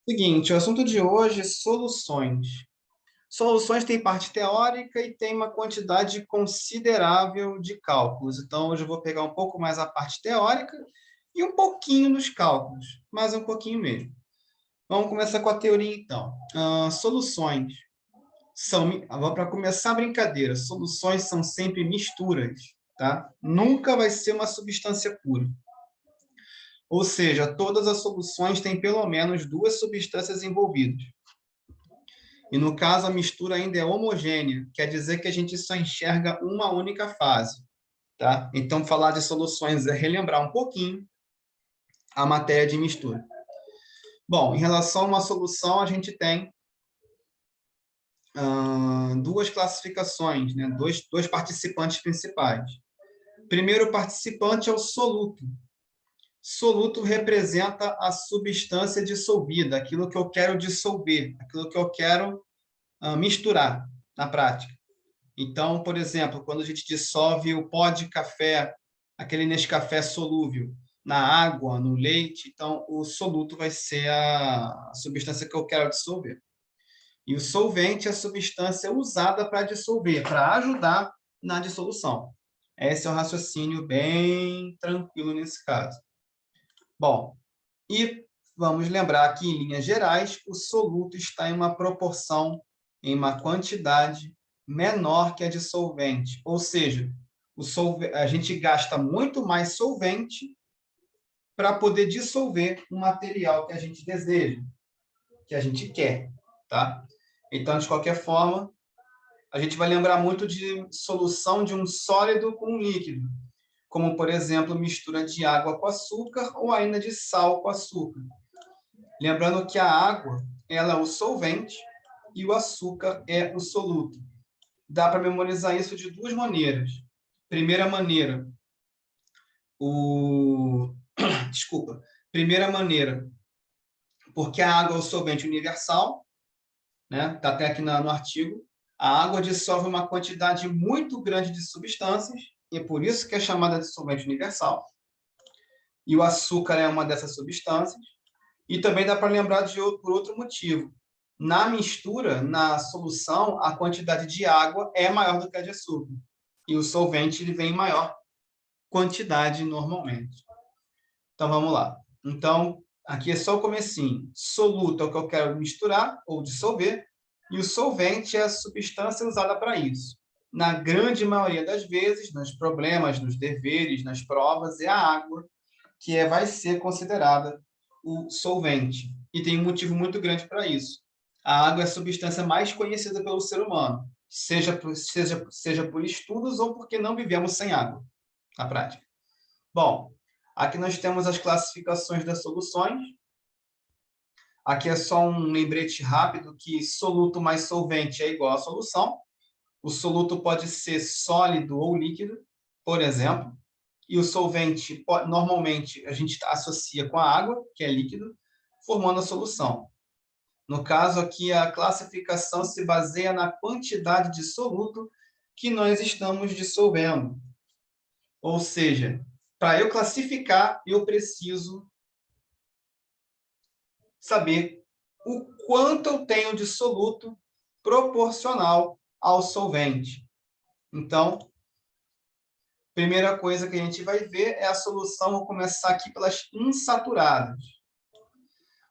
Seguinte, o assunto de hoje é soluções. Soluções tem parte teórica e tem uma quantidade considerável de cálculos. Então, hoje eu vou pegar um pouco mais a parte teórica e um pouquinho dos cálculos, mas um pouquinho mesmo. Vamos começar com a teoria, então. Soluções são, para começar a brincadeira, soluções são sempre misturas, tá? Nunca vai ser uma substância pura. Ou seja, todas as soluções têm pelo menos duas substâncias envolvidas. E no caso, a mistura ainda é homogênea, quer dizer que a gente só enxerga uma única fase, tá? Então, falar de soluções é relembrar um pouquinho a matéria de mistura. Bom, em relação a uma solução, a gente tem duas classificações, né? Dois participantes principais. Primeiro participante é o soluto. Soluto representa a substância dissolvida, aquilo que eu quero dissolver, aquilo que eu quero misturar na prática. Então, por exemplo, quando a gente dissolve o pó de café, aquele Nescafé solúvel, na água, no leite, então o soluto vai ser a substância que eu quero dissolver. E o solvente é a substância usada para dissolver, para ajudar na dissolução. Esse é um raciocínio bem tranquilo nesse caso. Bom, e vamos lembrar que, em linhas gerais, o soluto está em uma proporção, em uma quantidade menor que a de solvente. Ou seja, a gente gasta muito mais solvente para poder dissolver um material que a gente deseja, que a gente quer, tá? Então, de qualquer forma, a gente vai lembrar muito de solução de um sólido com um líquido, como, por exemplo, mistura de água com açúcar ou ainda de sal com açúcar. Lembrando que a água ela é o solvente e o açúcar é o soluto. Dá para memorizar isso de duas maneiras. Primeira maneira, o... Desculpa. Primeira maneira, porque a água é o solvente universal, né? Está até aqui no artigo. A água dissolve uma quantidade muito grande de substâncias, e é por isso que é chamada de solvente universal. E o açúcar é uma dessas substâncias. E também dá para lembrar por outro motivo. Na mistura, na solução, a quantidade de água é maior do que a de açúcar. E o solvente ele vem em maior quantidade normalmente. Então, vamos lá. Então, aqui é só o comecinho. Soluto é o que eu quero misturar ou dissolver, e o solvente é a substância usada para isso. Na grande maioria das vezes, nos problemas, nos deveres, nas provas, é a água que vai ser considerada o solvente. E tem um motivo muito grande para isso. A água é a substância mais conhecida pelo ser humano, seja por estudos ou porque não vivemos sem água, na prática. Bom, aqui nós temos as classificações das soluções. Aqui é só um lembrete rápido que soluto mais solvente é igual a solução. O soluto pode ser sólido ou líquido, por exemplo. E o solvente, normalmente, a gente associa com a água, que é líquido, formando a solução. No caso aqui, a classificação se baseia na quantidade de soluto que nós estamos dissolvendo. Ou seja, para eu classificar, eu preciso saber o quanto eu tenho de soluto proporcional ao solvente. Então, primeira coisa que a gente vai ver é a solução, vou começar aqui pelas insaturadas.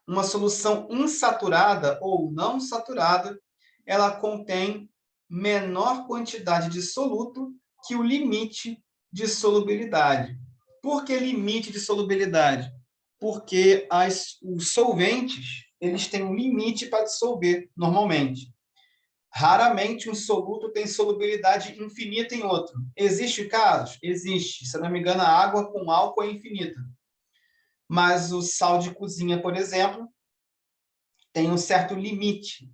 Uma solução insaturada ou não saturada, ela contém menor quantidade de soluto que o limite de solubilidade. Por que limite de solubilidade? Porque os solventes eles têm um limite para dissolver, normalmente. Raramente um soluto tem solubilidade infinita em outro. Existe casos? Existe. Se eu não me engano, a água com álcool é infinita. Mas o sal de cozinha, por exemplo, tem um certo limite.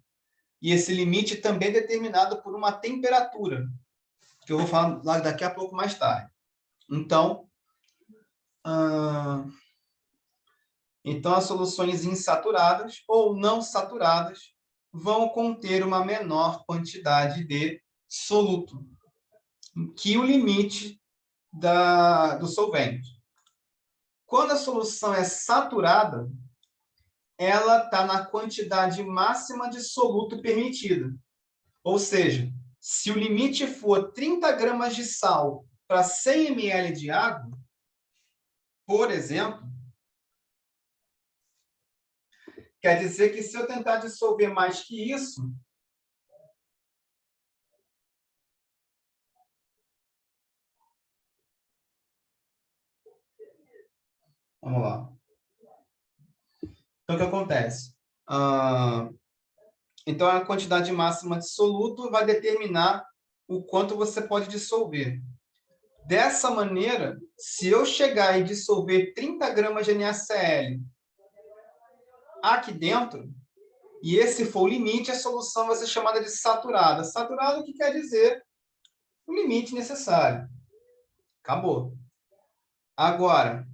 E esse limite também é determinado por uma temperatura, que eu vou falar daqui a pouco mais tarde. Então, as soluções insaturadas ou não saturadas vão conter uma menor quantidade de soluto que o limite do solvente. Quando a solução é saturada, ela está na quantidade máxima de soluto permitida. Ou seja, se o limite for 30 gramas de sal para 100 ml de água, por exemplo, quer dizer que se eu tentar dissolver mais que isso, vamos lá. Então, o que acontece? Então, a quantidade máxima de soluto vai determinar o quanto você pode dissolver. Dessa maneira, se eu chegar e dissolver 30 gramas de NaCl aqui dentro, e esse for o limite, a solução vai ser chamada de saturada. Saturada, o que quer dizer? O limite necessário. Acabou. Agora,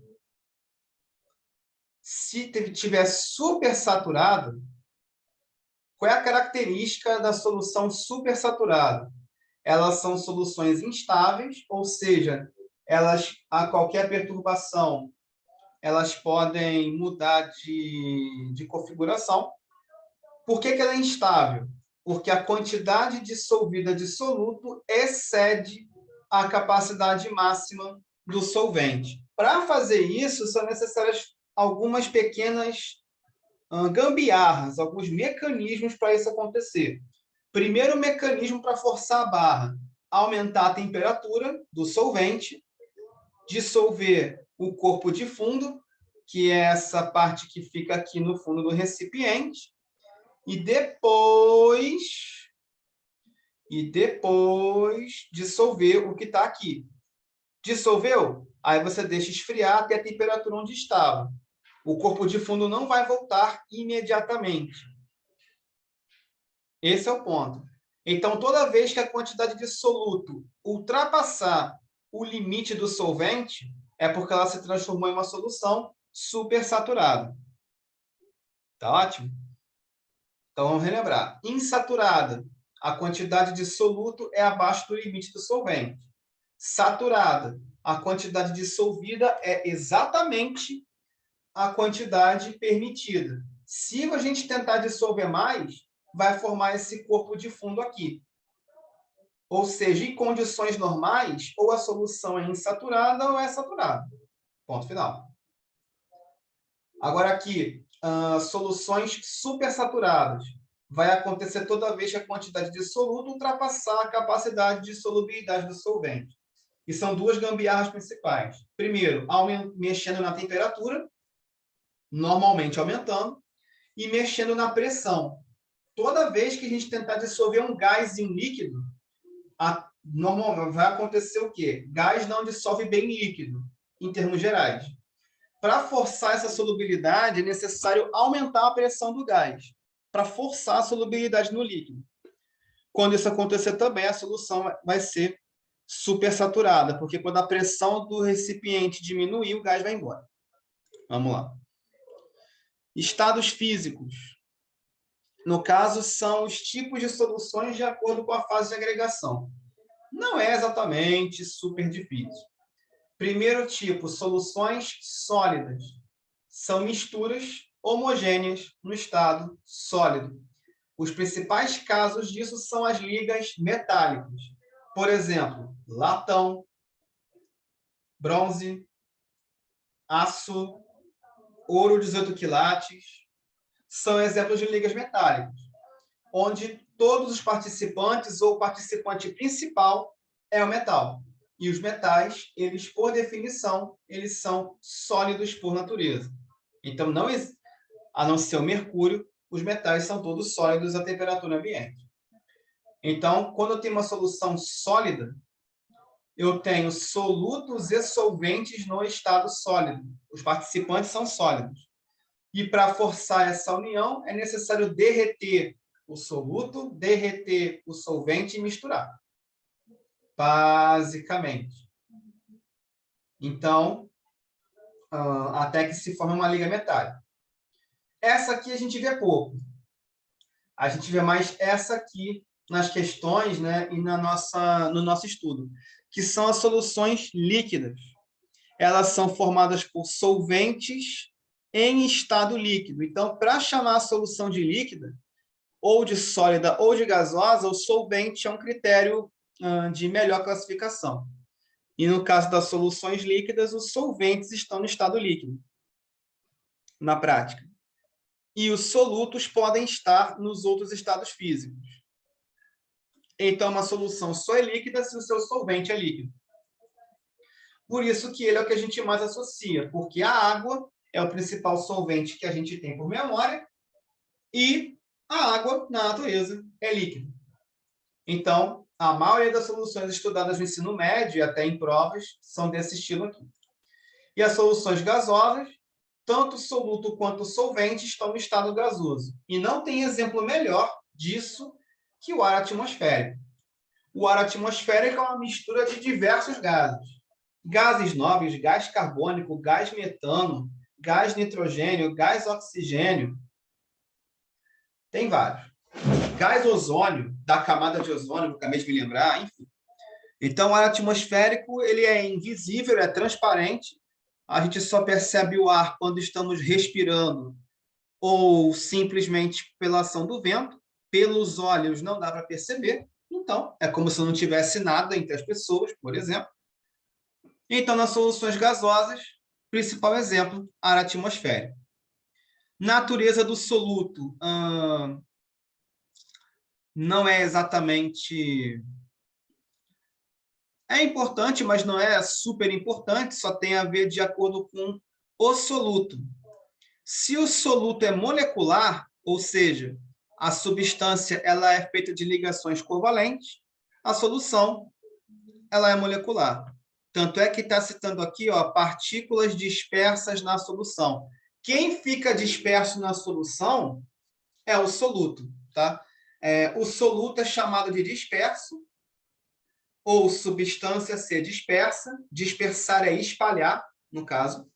se tiver supersaturado, qual é a característica da solução supersaturada? Elas são soluções instáveis, ou seja, elas, a qualquer perturbação, elas podem mudar de configuração. Por que ela é instável? Porque a quantidade dissolvida de soluto excede a capacidade máxima do solvente. Para fazer isso, são necessárias algumas pequenas gambiarras, alguns mecanismos para isso acontecer. Primeiro mecanismo para forçar a barra, aumentar a temperatura do solvente, dissolver o corpo de fundo, que é essa parte que fica aqui no fundo do recipiente, e depois dissolver o que está aqui. Dissolveu? Aí você deixa esfriar até a temperatura onde estava. O corpo de fundo não vai voltar imediatamente. Esse é o ponto. Então, toda vez que a quantidade de soluto ultrapassar o limite do solvente, é porque ela se transformou em uma solução supersaturada. Tá ótimo? Então, vamos relembrar. Insaturada, a quantidade de soluto é abaixo do limite do solvente. Saturada, a quantidade dissolvida é exatamente a quantidade permitida. Se a gente tentar dissolver mais, vai formar esse corpo de fundo aqui. Ou seja, em condições normais, ou a solução é insaturada ou é saturada. Ponto final. Agora aqui, soluções supersaturadas. Vai acontecer toda vez que a quantidade de soluto ultrapassar a capacidade de solubilidade do solvente. E são duas gambiarras principais. Primeiro, mexendo na temperatura, normalmente aumentando, e mexendo na pressão. Toda vez que a gente tentar dissolver um gás em um líquido, normalmente vai acontecer o quê? Gás não dissolve bem líquido, em termos gerais. Para forçar essa solubilidade, é necessário aumentar a pressão do gás, para forçar a solubilidade no líquido. Quando isso acontecer também, a solução vai ser supersaturada, porque quando a pressão do recipiente diminuir, o gás vai embora. Vamos lá. Estados físicos. No caso, são os tipos de soluções de acordo com a fase de agregação. Não é exatamente super difícil. Primeiro tipo, soluções sólidas. São misturas homogêneas no estado sólido. Os principais casos disso são as ligas metálicas. Por exemplo, latão, bronze, aço, ouro 18 quilates, são exemplos de ligas metálicas, onde todos os participantes ou o participante principal é o metal. E os metais, eles, por definição, eles são sólidos por natureza. Então, a não ser o mercúrio, os metais são todos sólidos à temperatura ambiente. Então, quando eu tenho uma solução sólida, eu tenho solutos e solventes no estado sólido. Os participantes são sólidos. E para forçar essa união, é necessário derreter o soluto, derreter o solvente e misturar. Basicamente. Então, até que se forme uma liga metálica. Essa aqui a gente vê pouco. A gente vê mais essa aqui nas questões, né, e no nosso estudo, que são as soluções líquidas. Elas são formadas por solventes em estado líquido. Então, para chamar a solução de líquida, ou de sólida ou de gasosa, o solvente é um critério de melhor classificação. E no caso das soluções líquidas, os solventes estão no estado líquido, na prática. E os solutos podem estar nos outros estados físicos. Então, uma solução só é líquida se o seu solvente é líquido. Por isso que ele é o que a gente mais associa, porque a água é o principal solvente que a gente tem por memória e a água, na natureza, é líquida. Então, a maioria das soluções estudadas no ensino médio e até em provas são desse estilo aqui. E as soluções gasosas, tanto o soluto quanto o solvente estão no estado gasoso. E não tem exemplo melhor disso que o ar atmosférico. O ar atmosférico é uma mistura de diversos gases. Gases nobres, gás carbônico, gás metano, gás nitrogênio, gás oxigênio. Tem vários. Gás ozônio, da camada de ozônio, acabei de me lembrar, enfim. Então, o ar atmosférico ele é invisível, é transparente. A gente só percebe o ar quando estamos respirando ou simplesmente pela ação do vento. Pelos olhos não dá para perceber. Então, é como se não tivesse nada entre as pessoas, por exemplo. Então, nas soluções gasosas, principal exemplo, ar atmosférico. Natureza do soluto não é exatamente... É importante, mas não é super importante, só tem a ver de acordo com o soluto. Se o soluto é molecular, ou seja, a substância ela é feita de ligações covalentes, a solução ela é molecular. Tanto é que está citando aqui, ó, partículas dispersas na solução. Quem fica disperso na solução é o soluto, tá? O soluto é chamado de disperso, ou substância ser dispersa, dispersar é espalhar, no caso,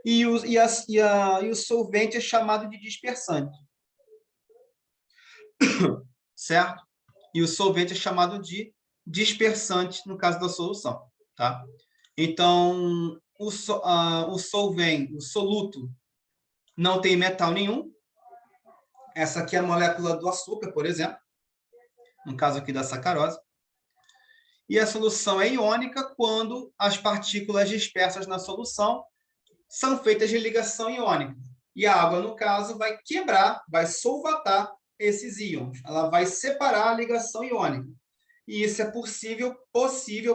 e o solvente é chamado de dispersante, certo? E o solvente é chamado de dispersante, no caso da solução, tá? Então, o solvente, o soluto, não tem metal nenhum. Essa aqui é a molécula do açúcar, por exemplo, no caso aqui da sacarose. E a solução é iônica quando as partículas dispersas na solução são feitas de ligação iônica. E a água, no caso, vai quebrar, vai solvatar esses íons. Ela vai separar a ligação iônica. E isso é possível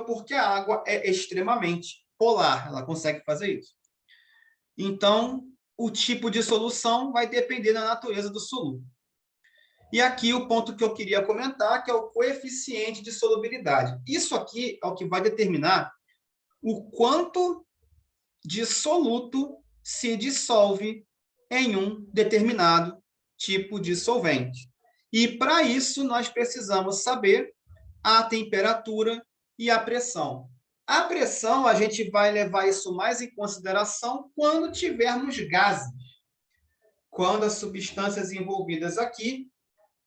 porque a água é extremamente polar. Ela consegue fazer isso. Então, o tipo de solução vai depender da natureza do soluto. E aqui o ponto que eu queria comentar, que é o coeficiente de solubilidade. Isso aqui é o que vai determinar o quanto de soluto se dissolve em um determinado tipo de solvente. E, para isso, nós precisamos saber a temperatura e a pressão. A pressão, a gente vai levar isso mais em consideração quando tivermos gases. Quando as substâncias envolvidas aqui,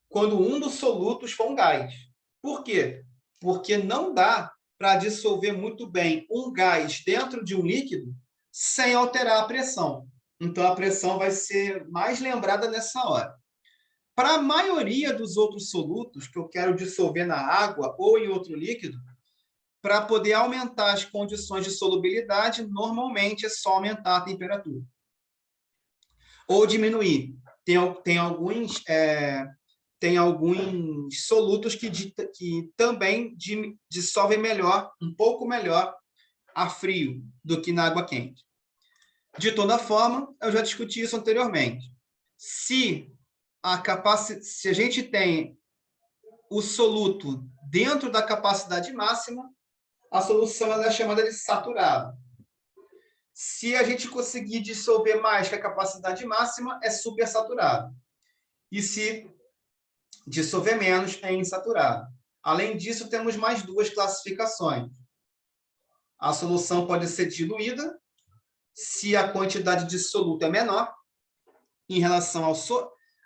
quando um dos solutos for um gás. Por quê? Porque não dá para dissolver muito bem um gás dentro de um líquido sem alterar a pressão. Então, a pressão vai ser mais lembrada nessa hora. Para a maioria dos outros solutos que eu quero dissolver na água ou em outro líquido, para poder aumentar as condições de solubilidade, normalmente é só aumentar a temperatura. Ou diminuir. Tem alguns solutos que também dissolvem melhor, um pouco melhor, a frio do que na água quente. De toda forma, eu já discuti isso anteriormente. Se a gente tem o soluto dentro da capacidade máxima, a solução ela é chamada de saturada. Se a gente conseguir dissolver mais que a capacidade máxima, é supersaturado. E se dissolver menos, é insaturado. Além disso, temos mais duas classificações. A solução pode ser diluída, se a quantidade de soluto é menor, em relação ao...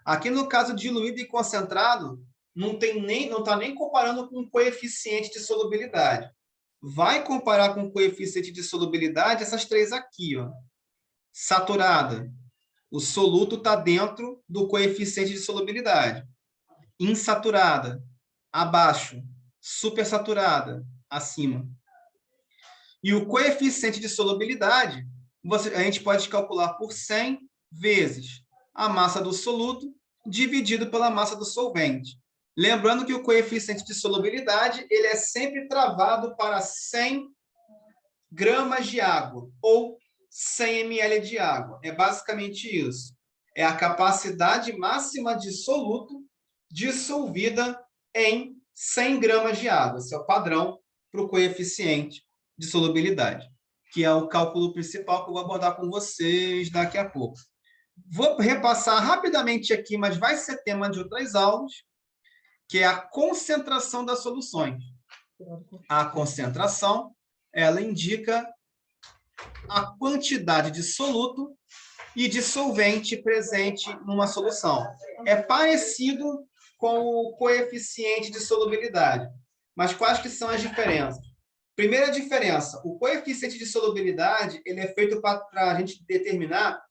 Aqui, no caso, diluído e concentrado, não está nem comparando com o coeficiente de solubilidade. Vai comparar com o coeficiente de solubilidade essas três aqui, ó. Saturada. O soluto está dentro do coeficiente de solubilidade. Insaturada, abaixo. Supersaturada, acima. E o coeficiente de solubilidade, a gente pode calcular por 100 vezes a massa do soluto dividido pela massa do solvente. Lembrando que o coeficiente de solubilidade ele é sempre travado para 100 gramas de água ou 100 ml de água. É basicamente isso. É a capacidade máxima de soluto dissolvida em 100 gramas de água. Esse é o padrão para o coeficiente de solubilidade, que é o cálculo principal que eu vou abordar com vocês daqui a pouco. Vou repassar rapidamente aqui, mas vai ser tema de outras aulas, que é a concentração das soluções. A concentração, ela indica a quantidade de soluto e de solvente presente numa solução. É parecido com o coeficiente de solubilidade, mas quais que são as diferenças? Primeira diferença, o coeficiente de solubilidade ele é feito para a gente determinar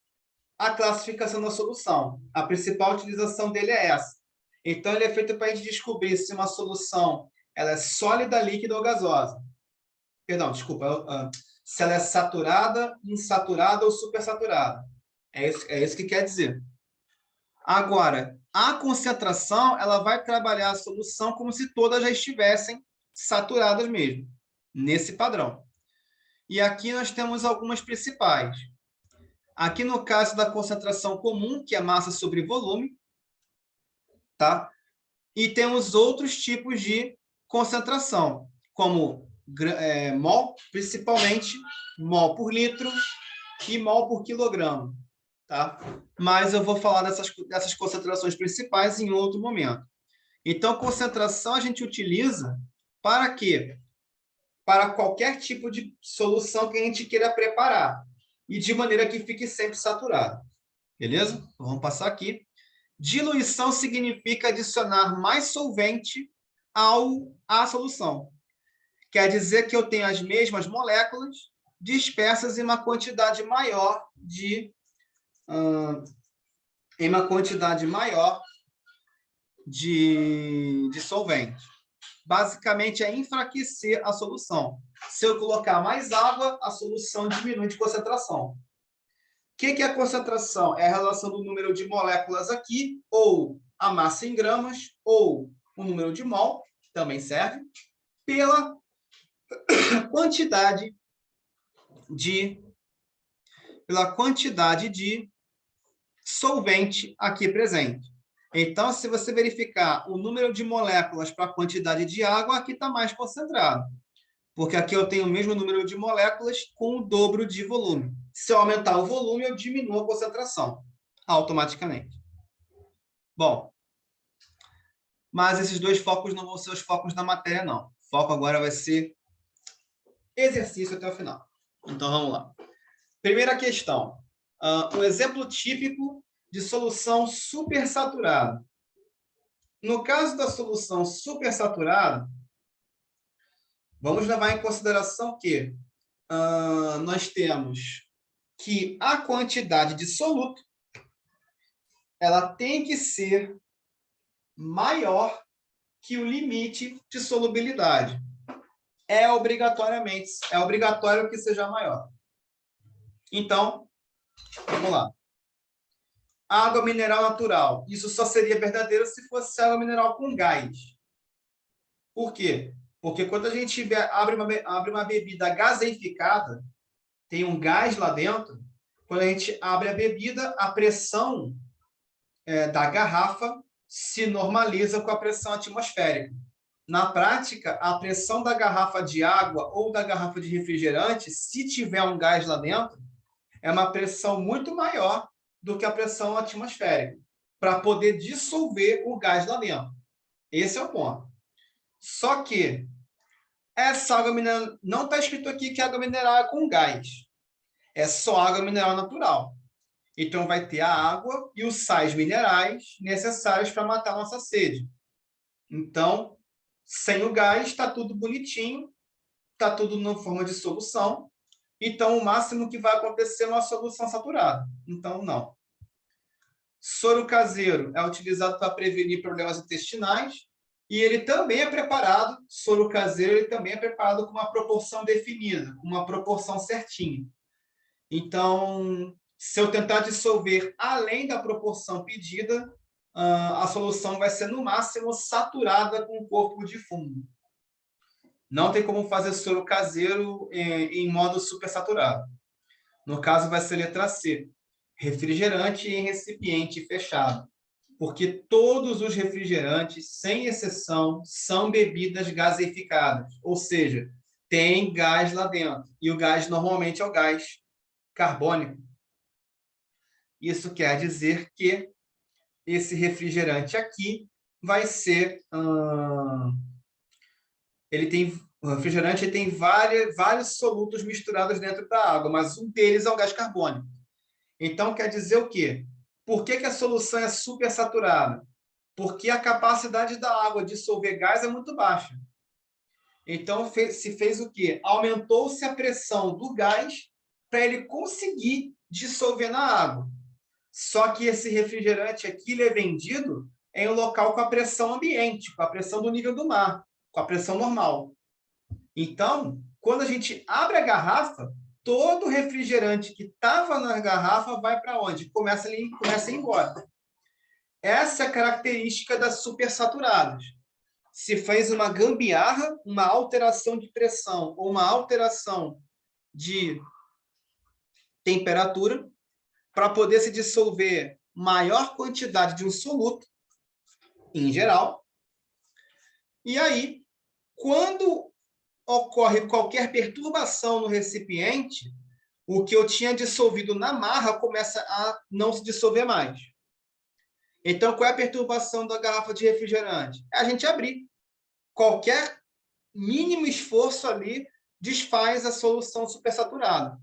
a classificação da solução. A principal utilização dele é essa. Então, ele é feito para a gente descobrir se uma solução ela é sólida, líquida ou gasosa. Perdão, desculpa. Se ela é saturada, insaturada ou supersaturada. É isso que quer dizer. Agora, a concentração ela vai trabalhar a solução como se todas já estivessem saturadas mesmo, nesse padrão. E aqui nós temos algumas principais. Aqui no caso da concentração comum, que é massa sobre volume, tá? E temos outros tipos de concentração, como mol, principalmente mol por litro e mol por quilograma, tá? Mas eu vou falar dessas concentrações principais em outro momento. Então, concentração a gente utiliza para quê? Para qualquer tipo de solução que a gente queira preparar e de maneira que fique sempre saturado. Beleza? Então, vamos passar aqui. Diluição significa adicionar mais solvente à solução. Quer dizer que eu tenho as mesmas moléculas dispersas em uma quantidade maior de solvente. Basicamente, é enfraquecer a solução. Se eu colocar mais água, a solução diminui de concentração. O que é a concentração? É a relação do número de moléculas aqui, ou a massa em gramas, ou o número de mol, que também serve, pela quantidade de solvente aqui presente. Então, se você verificar o número de moléculas para a quantidade de água, aqui está mais concentrado. Porque aqui eu tenho o mesmo número de moléculas com o dobro de volume. Se eu aumentar o volume, eu diminuo a concentração automaticamente. Bom, mas esses dois focos não vão ser os focos da matéria, não. O foco agora vai ser exercício até o final. Então, vamos lá. Primeira questão. Um exemplo típico de solução supersaturada. No caso da solução supersaturada, vamos levar em consideração que nós temos que a quantidade de soluto ela tem que ser maior que o limite de solubilidade. É obrigatório que seja maior. Então, vamos lá. Água mineral natural. Isso só seria verdadeiro se fosse água mineral com gás. Por quê? Porque quando a gente abre uma bebida gaseificada, tem um gás lá dentro, quando a gente abre a bebida, a pressão da garrafa se normaliza com a pressão atmosférica. Na prática, a pressão da garrafa de água ou da garrafa de refrigerante, se tiver um gás lá dentro, é uma pressão muito maior do que a pressão atmosférica, para poder dissolver o gás lá dentro. Esse é o ponto. Só que essa água mineral, não está escrito aqui que água mineral é com gás. É só água mineral natural. Então, vai ter a água e os sais minerais necessários para matar a nossa sede. Então, sem o gás, está tudo bonitinho, está tudo na forma de solução, Então, o máximo que vai acontecer é uma solução saturada. Então, não. Soro caseiro é utilizado para prevenir problemas intestinais e ele também é preparado, soro caseiro, ele também é preparado com uma proporção definida, com uma proporção certinha. Então, se eu tentar dissolver além da proporção pedida, a solução vai ser, no máximo, saturada com o corpo de fundo. Não tem como fazer soro caseiro em modo supersaturado. No caso, vai ser letra C, refrigerante em recipiente fechado. Porque todos os refrigerantes, sem exceção, são bebidas gaseificadas. Ou seja, tem gás lá dentro. E o gás normalmente é o gás carbônico. Isso quer dizer que esse refrigerante aqui vai ser... o refrigerante tem vários solutos misturados dentro da água, mas um deles é o gás carbônico. Então, quer dizer o quê? Por que a solução é supersaturada? Porque a capacidade da água de dissolver gás é muito baixa. Então, se fez o quê? Aumentou-se a pressão do gás para ele conseguir dissolver na água. Só que esse refrigerante aqui ele é vendido em um local com a pressão ambiente, com a pressão do nível do mar, com a pressão normal. Então, quando a gente abre a garrafa, todo o refrigerante que estava na garrafa vai para onde? Começa a ir embora. Essa é a característica das supersaturadas. Se fez uma gambiarra, uma alteração de pressão ou uma alteração de temperatura para poder se dissolver maior quantidade de um soluto, em geral. E aí, quando ocorre qualquer perturbação no recipiente, o que eu tinha dissolvido na marra começa a não se dissolver mais. Então, qual é a perturbação da garrafa de refrigerante? É a gente abrir. Qualquer mínimo esforço ali desfaz a solução supersaturada.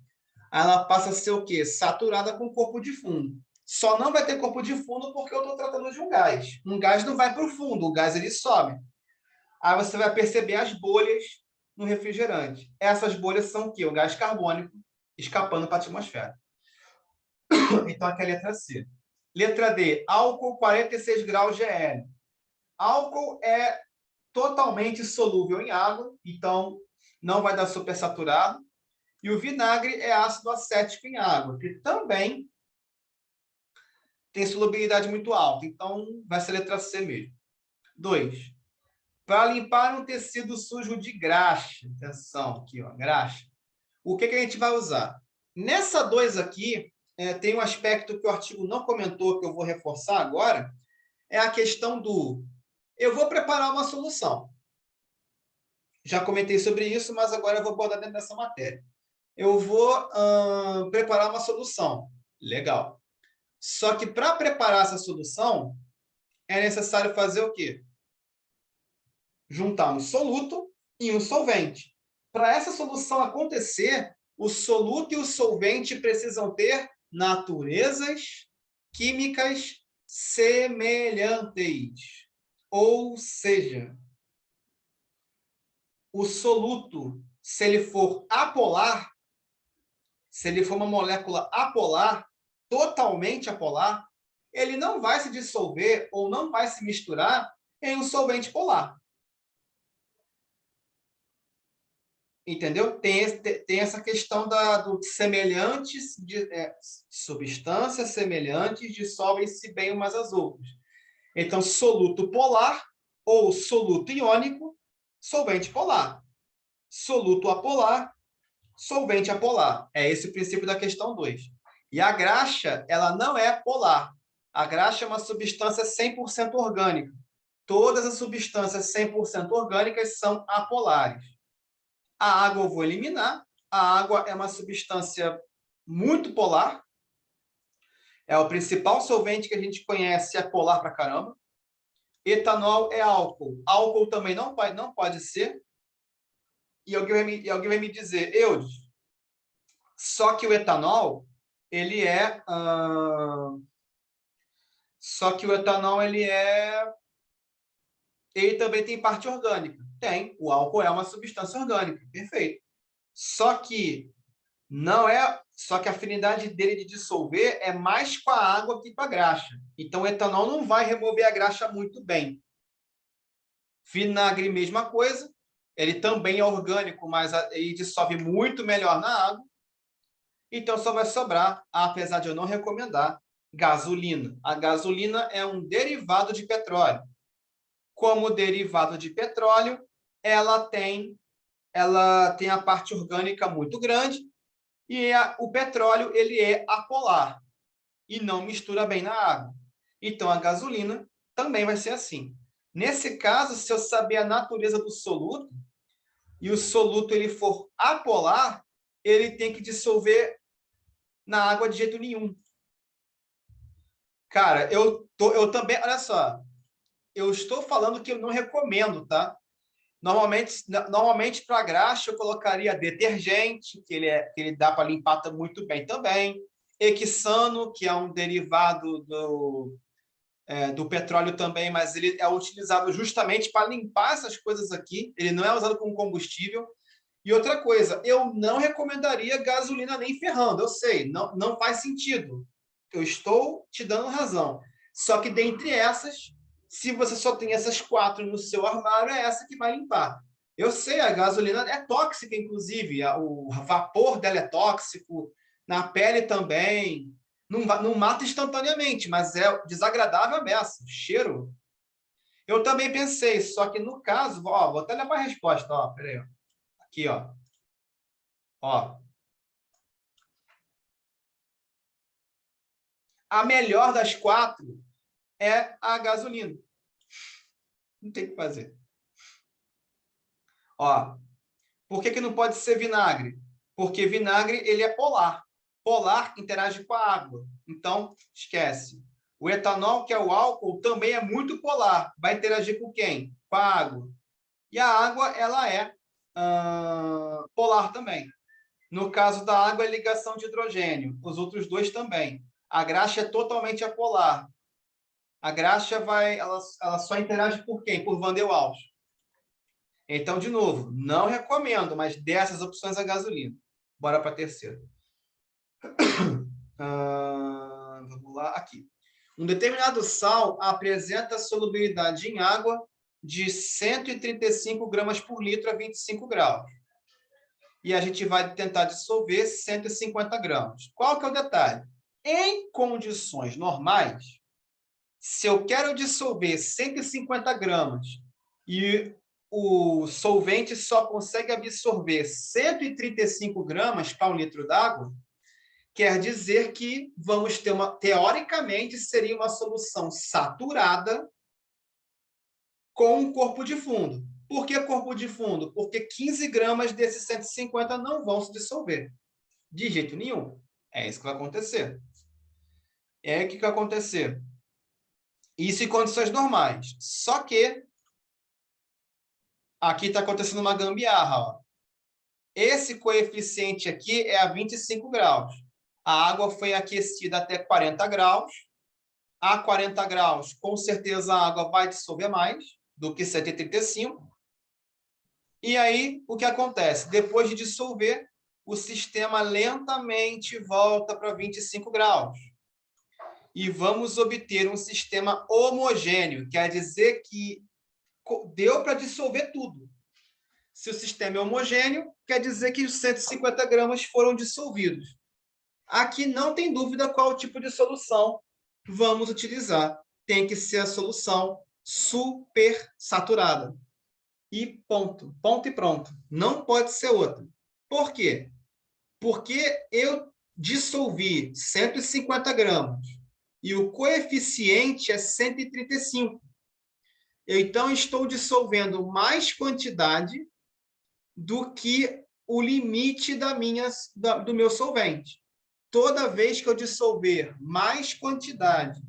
Ela passa a ser o quê? Saturada com corpo de fundo. Só não vai ter corpo de fundo porque eu estou tratando de um gás. Um gás não vai para o fundo, o gás ele sobe. Aí você vai perceber as bolhas no refrigerante. Essas bolhas são o quê? O gás carbônico escapando para a atmosfera. Então, aqui é a letra C. Letra D, álcool 46 graus GL. Álcool é totalmente solúvel em água, então não vai dar supersaturado. E o vinagre é ácido acético em água, que também tem solubilidade muito alta, então vai ser letra C mesmo. 2. Para limpar um tecido sujo de graxa, atenção aqui, ó, graxa, o que a gente vai usar? Nessa 2 aqui, tem um aspecto que o artigo não comentou, que eu vou reforçar agora, é a questão do... Eu vou preparar uma solução. Já comentei sobre isso, mas agora eu vou abordar dentro dessa matéria. Eu vou preparar uma solução. Legal. Só que para preparar essa solução, é necessário fazer o quê? Juntar um soluto e um solvente. Para essa solução acontecer, o soluto e o solvente precisam ter naturezas químicas semelhantes. Ou seja, o soluto, se ele for apolar, se ele for uma molécula apolar, totalmente apolar, ele não vai se dissolver ou não vai se misturar em um solvente polar. Entendeu? Tem essa questão do semelhantes, substâncias semelhantes dissolvem-se bem umas às outras. Então, soluto polar ou soluto iônico, solvente polar. Soluto apolar, solvente apolar. É esse o princípio da questão 2. E a graxa, ela não é polar. A graxa é uma substância 100% orgânica. Todas as substâncias 100% orgânicas são apolares. A água eu vou eliminar. A água é uma substância muito polar. É o principal solvente que a gente conhece, é polar pra caramba. Etanol é álcool. Álcool também não pode ser. E alguém vai me dizer, Eudes, só que o etanol, ele é... Só que o etanol, ele também tem parte orgânica. Tem. O álcool é uma substância orgânica. Perfeito. Só que Não é, só que a afinidade dele de dissolver é mais com a água que com a graxa. Então, o etanol não vai remover a graxa muito bem. Vinagre, mesma coisa. Ele também é orgânico, mas ele dissolve muito melhor na água. Então, só vai sobrar, apesar de eu não recomendar, gasolina. A gasolina é um derivado de petróleo. Como derivado de petróleo, ela tem a parte orgânica muito grande e o petróleo ele é apolar e não mistura bem na água. Então, a gasolina também vai ser assim. Nesse caso, se eu saber a natureza do soluto e o soluto ele for apolar, ele tem que dissolver na água de jeito nenhum. Cara, eu também, olha só, eu estou falando que eu não recomendo, tá? Normalmente para graxa eu colocaria detergente, que ele dá para limpar muito bem também. Hexano, que é um derivado do petróleo também, mas ele é utilizado justamente para limpar essas coisas aqui. Ele não é usado como combustível. E outra coisa, eu não recomendaria gasolina nem ferrando. Eu sei, não faz sentido. Eu estou te dando razão. Só que dentre essas, se você só tem essas 4 no seu armário, é essa que vai limpar. Eu sei, a gasolina é tóxica, inclusive. O vapor dela é tóxico, na pele também. Não mata instantaneamente, mas é desagradável a beça. Cheiro. Eu também pensei, só que no caso, ó, vou até levar a resposta. Ó, peraí, ó. Aqui, ó. Ó. A melhor das 4 é a gasolina. Não tem o que fazer. Ó, por que não pode ser vinagre? Porque vinagre ele é polar. Polar interage com a água. Então, esquece. O etanol, que é o álcool, também é muito polar. Vai interagir com quem? Com a água. E a água, ela é polar também. No caso da água, é ligação de hidrogênio. Os outros dois também. A graxa é totalmente apolar. A graxa ela só interage por quem? Por Van der Waals. Então, de novo, não recomendo, mas dessas opções a gasolina. Bora para a terceira. Vamos lá, aqui. Um determinado sal apresenta solubilidade em água de 135 gramas por litro a 25 graus. E a gente vai tentar dissolver 150 gramas. Qual que é o detalhe? Em condições normais, se eu quero dissolver 150 gramas e o solvente só consegue absorver 135 gramas para 1 litro d'água, quer dizer que vamos ter teoricamente, seria uma solução saturada com um corpo de fundo. Por que corpo de fundo? Porque 15 gramas desses 150 não vão se dissolver. De jeito nenhum. É isso que vai acontecer. O que vai acontecer? Isso em condições normais. Só que aqui está acontecendo uma gambiarra. Ó. Esse coeficiente aqui é a 25 graus. A água foi aquecida até 40 graus. A 40 graus, com certeza a água vai dissolver mais do que 135. E aí, o que acontece? Depois de dissolver, o sistema lentamente volta para 25 graus. E vamos obter um sistema homogêneo, quer dizer que deu para dissolver tudo. Se o sistema é homogêneo, quer dizer que os 150 gramas foram dissolvidos. Aqui não tem dúvida qual tipo de solução vamos utilizar. Tem que ser a solução supersaturada. E ponto. Ponto e pronto. Não pode ser outra. Por quê? Porque eu dissolvi 150 gramas e o coeficiente é 135. Então, estou dissolvendo mais quantidade do que o limite do meu solvente. Toda vez que eu dissolver mais quantidade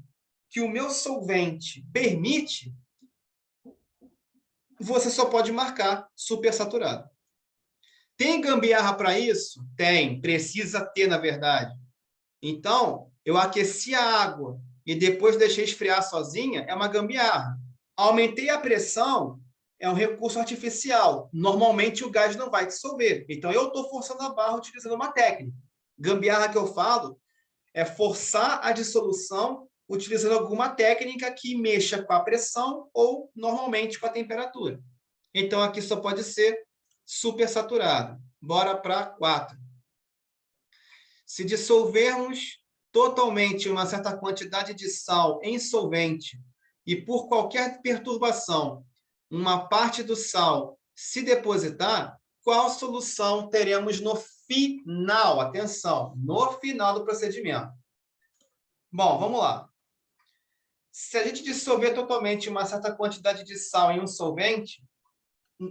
que o meu solvente permite, você só pode marcar supersaturado. Tem gambiarra para isso? Tem, precisa ter, na verdade. Então, eu aqueci a água e depois deixei esfriar sozinha, é uma gambiarra. Aumentei a pressão, é um recurso artificial. Normalmente, o gás não vai dissolver. Então, eu estou forçando a barra utilizando uma técnica. Gambiarra que eu falo é forçar a dissolução utilizando alguma técnica que mexa com a pressão ou, normalmente, com a temperatura. Então, aqui só pode ser supersaturado. Bora para 4. Se dissolvermos totalmente uma certa quantidade de sal em solvente e, por qualquer perturbação, uma parte do sal se depositar, qual solução teremos no final? Atenção, no final do procedimento. Bom, vamos lá. Se a gente dissolver totalmente uma certa quantidade de sal em um solvente,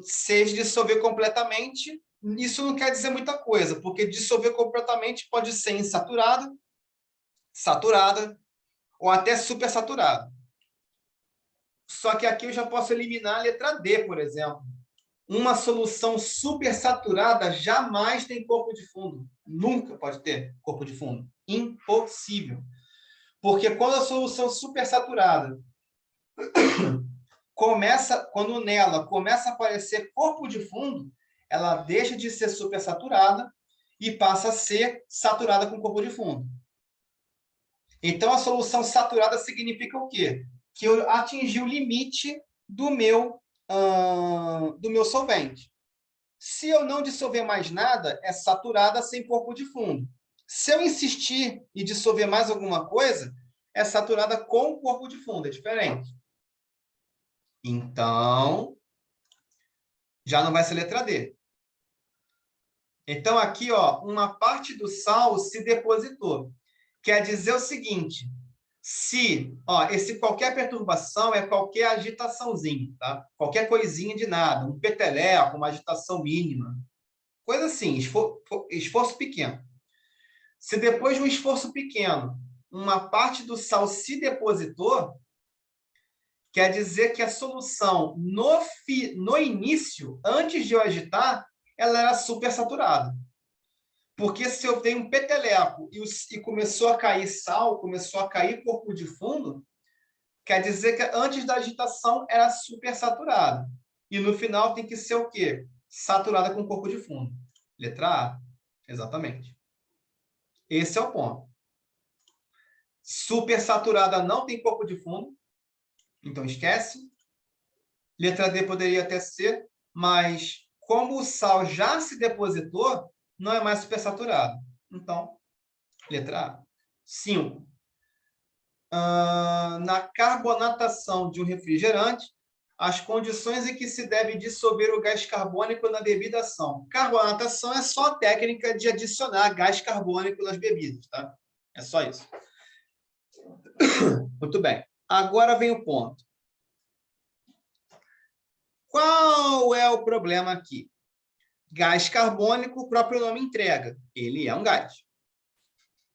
se dissolver completamente, isso não quer dizer muita coisa, porque dissolver completamente pode ser insaturada, saturada ou até supersaturada. Só que aqui eu já posso eliminar a letra D, por exemplo. Uma solução supersaturada jamais tem corpo de fundo. Nunca pode ter corpo de fundo. Impossível. Porque quando a solução supersaturada quando nela começa a aparecer corpo de fundo, ela deixa de ser supersaturada e passa a ser saturada com corpo de fundo. Então, a solução saturada significa o quê? Que eu atingi o limite do meu solvente. Se eu não dissolver mais nada, é saturada sem corpo de fundo. Se eu insistir e dissolver mais alguma coisa, é saturada com corpo de fundo, é diferente. Então, já não vai ser letra D. Então, aqui, ó, uma parte do sal se depositou. Quer dizer o seguinte, esse qualquer perturbação é qualquer agitaçãozinha, tá? Qualquer coisinha de nada, um peteleco, uma agitação mínima. Coisa assim, esforço pequeno. Se depois de um esforço pequeno, uma parte do sal se depositou, quer dizer que a solução, no início, antes de eu agitar, ela era supersaturada. Porque se eu tenho um peteleco e começou a cair sal, começou a cair corpo de fundo, quer dizer que antes da agitação era supersaturada. E no final tem que ser o quê? Saturada com corpo de fundo. Letra A. Exatamente. Esse é o ponto. Supersaturada não tem corpo de fundo, então esquece. Letra D poderia até ser, mas como o sal já se depositou, não é mais supersaturado. Então, letra A. 5. Na carbonatação de um refrigerante, as condições em que se deve dissolver o gás carbônico na bebida são. Carbonatação é só a técnica de adicionar gás carbônico nas bebidas, tá? É só isso. Muito bem. Agora vem o ponto. Qual é o problema aqui? Gás carbônico, o próprio nome entrega. Ele é um gás.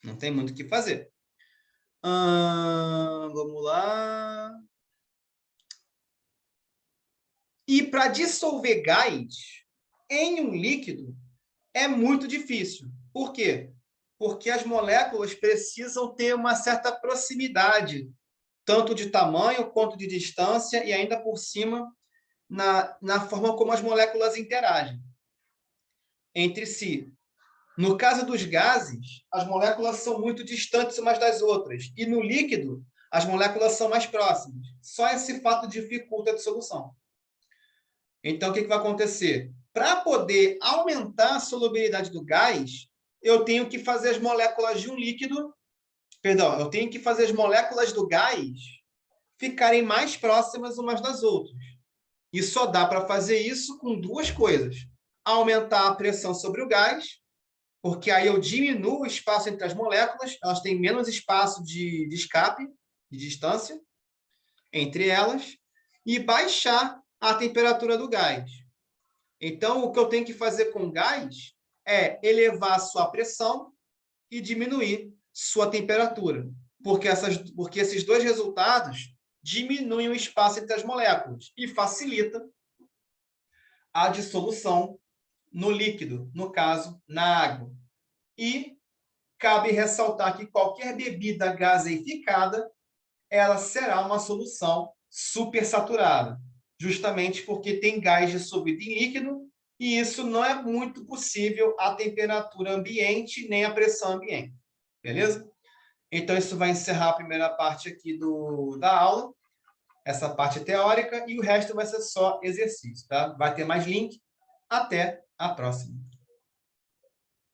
Não tem muito o que fazer. Vamos lá. E para dissolver gás em um líquido é muito difícil. Por quê? Porque as moléculas precisam ter uma certa proximidade, tanto de tamanho quanto de distância, e ainda por cima, na forma como as moléculas interagem entre si. No caso dos gases, as moléculas são muito distantes umas das outras, e no líquido, as moléculas são mais próximas. Só esse fato dificulta a dissolução. Então, o que vai acontecer? Para poder aumentar a solubilidade do gás, eu tenho que fazer as moléculas de um líquido, eu tenho que fazer as moléculas do gás ficarem mais próximas umas das outras. E só dá para fazer isso com duas coisas. Aumentar a pressão sobre o gás, porque aí eu diminuo o espaço entre as moléculas, elas têm menos espaço de escape, de distância, entre elas, e baixar a temperatura do gás. Então, o que eu tenho que fazer com o gás é elevar a sua pressão e diminuir sua temperatura, porque esses dois resultados diminuem o espaço entre as moléculas e facilita a dissolução no líquido, no caso, na água. E cabe ressaltar que qualquer bebida gaseificada, ela será uma solução supersaturada, justamente porque tem gás dissolvido em líquido, e isso não é muito possível à temperatura ambiente, nem à pressão ambiente. Beleza? Então, isso vai encerrar a primeira parte aqui da aula, essa parte teórica, e o resto vai ser só exercício, tá? Vai ter mais link. Até a próxima.